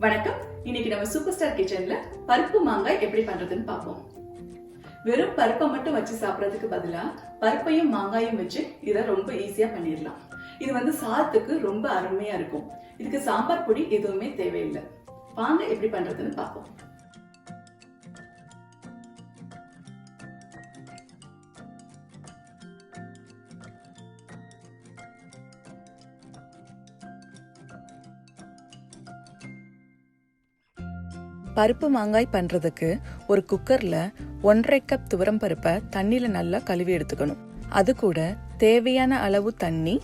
வணக்கம். இன்னைக்கு நம்ம சூப்பர் ஸ்டார் கிச்சன்ல பருப்பு மாங்காய் எப்படி பண்றதுன்னு பார்ப்போம். வெறும் பருப்பை மட்டும் வச்சு சாப்பிடறதுக்கு பதிலா பருப்பையும் மாங்காயும் வச்சு இதை ரொம்ப ஈஸியா பண்ணிடலாம். இது சாதத்துக்கு ரொம்ப அருமையா இருக்கும். இதுக்கு சாம்பார் பொடி எதுவுமே தேவையில்லை. வாங்க எப்படி பண்றதுன்னு பார்ப்போம். பருப்பு மாங்காய் பண்ணுறதுக்கு ஒரு குக்கரில் 1.5 கப் துவரம் பருப்பை தண்ணியில் நல்லா கழுவி எடுத்துக்கணும். அது கூட தேவையான அளவு தண்ணி,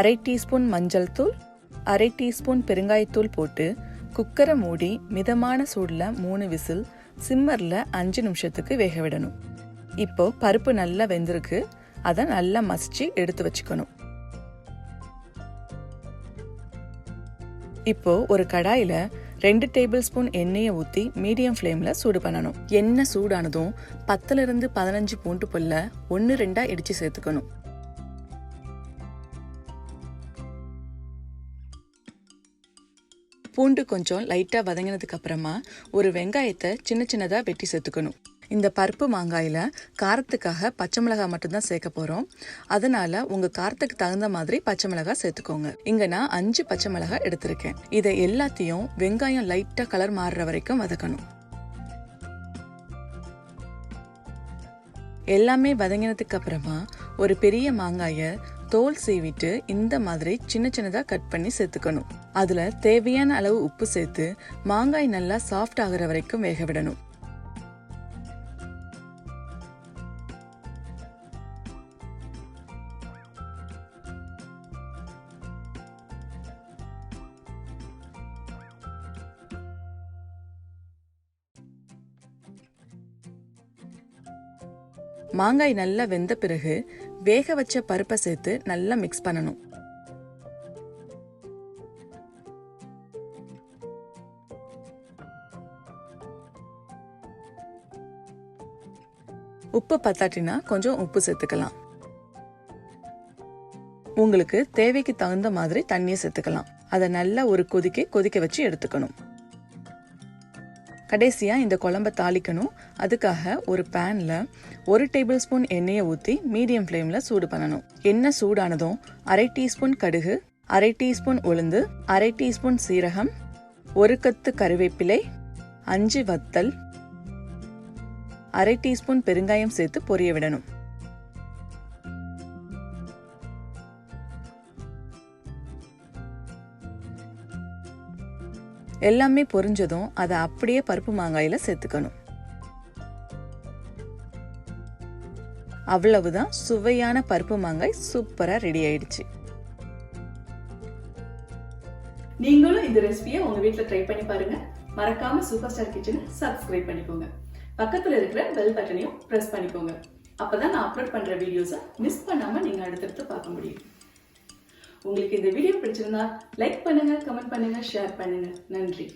1/2 டீஸ்பூன் மஞ்சள் தூள், 1/2 டீஸ்பூன் பெருங்காயத்தூள் போட்டு குக்கரை மூடி மிதமான சூடில் 3 விசில், சிம்மரில் 5 நிமிஷத்துக்கு வேக விடணும். இப்போ பருப்பு நல்லா வெந்திருக்கு. அதை நல்லா மசிச்சு எடுத்து வச்சுக்கணும். இப்போ ஒரு கடாயில 2 டேபிள் ஸ்பூன் எண்ணெயை ஊற்றி மீடியம் ஃப்ளேம்ல சூடு பண்ணணும். எண்ணெய் சூடானதும் 10 to 15 பூண்டு பல்ல 1-2 இடிச்சு சேர்த்துக்கணும். பூண்டு கொஞ்சம் லைட்டா வதங்கினதுக்கு அப்புறமா ஒரு வெங்காயத்தை சின்ன சின்னதா வெட்டி சேர்த்துக்கணும். இந்த பருப்பு மாங்காயில காரத்துக்காக பச்சை மிளகாய் மட்டும்தான் சேர்க்க போறோம். அதனால உங்க காரத்துக்கு தகுந்த மாதிரி பச்சை மிளகாய் சேர்த்துக்கோங்க. இங்க நான் 5 பச்சை மிளகாய் எடுத்திருக்கேன். இதை எல்லாத்தையும் வெங்காயம் லைட்டா கலர் மாறுற வரைக்கும் வதக்கணும். எல்லாமே வதங்கினதுக்கு அப்புறமா ஒரு பெரிய மாங்காய தோல் சீவிட்டு இந்த மாதிரி சின்ன சின்னதா கட் பண்ணி சேர்த்துக்கணும். அதுல தேவையான அளவு உப்பு சேர்த்து மாங்காய் நல்லா சாஃப்ட் ஆகுற வரைக்கும் வேக விடணும். மாங்காய் நல்லா வெந்த பிறகு வேக வச்ச பருப்பை சேர்த்து நல்லா மிக்ஸ் பண்ணணும். உப்பு பத்தாட்டினா கொஞ்சம் உப்பு சேர்த்துக்கலாம். உங்களுக்கு தேவைக்கு தகுந்த மாதிரி தண்ணியை சேர்த்துக்கலாம். அதை நல்லா ஒரு கொதிக்க வச்சு எடுத்துக்கணும். கடைசியா இந்த குழம்பை தாளிக்கணும். அதுக்காக ஒரு பேன்ல 1 டேபிள் ஸ்பூன் எண்ணெயை ஊற்றி மீடியம் ஃப்ளேம்ல சூடு பண்ணணும். எண்ணெய் சூடானதும் 1/2 டீஸ்பூன் கடுகு, 1/2 டீஸ்பூன் உளுந்து, 1/2 டீஸ்பூன் சீரகம், 1 கத்து கறிவேப்பிலை, 5 வத்தல், 1/2 டீஸ்பூன் பெருங்காயம் சேர்த்து பொரிய விடணும். எல்லாமே பொரிஞ்சதும் அதை அப்படியே பருப்பு மாங்காயில சேர்த்துக்கணும். அவ்வளவுதான், சுவையான பருப்பு மாங்காய் சூப்பரா ரெடி ஆயிடுச்சு. நீங்களும் இந்த ரெசிபியை உங்க வீட்டுல ட்ரை பண்ணி பாருங்க. மறக்காம சூப்பர் ஸ்டார் கிச்சனை சப்ஸ்கிரைப் பண்ணிக்கோங்க. பக்கத்துல இருக்கிற பெல் பட்டனையும் பிரஸ் பண்ணிக்கோங்க. அப்பதான் நான் அப்லோட் பண்ற வீடியோஸை மிஸ் பண்ணாம நீங்க அடுத்தடுத்து பார்க்க முடியும். உங்களுக்கு இந்த வீடியோ பிடிச்சிருந்தா லைக் பண்ணுங்க, கமெண்ட் பண்ணுங்க, ஷேர் பண்ணுங்க. நன்றி.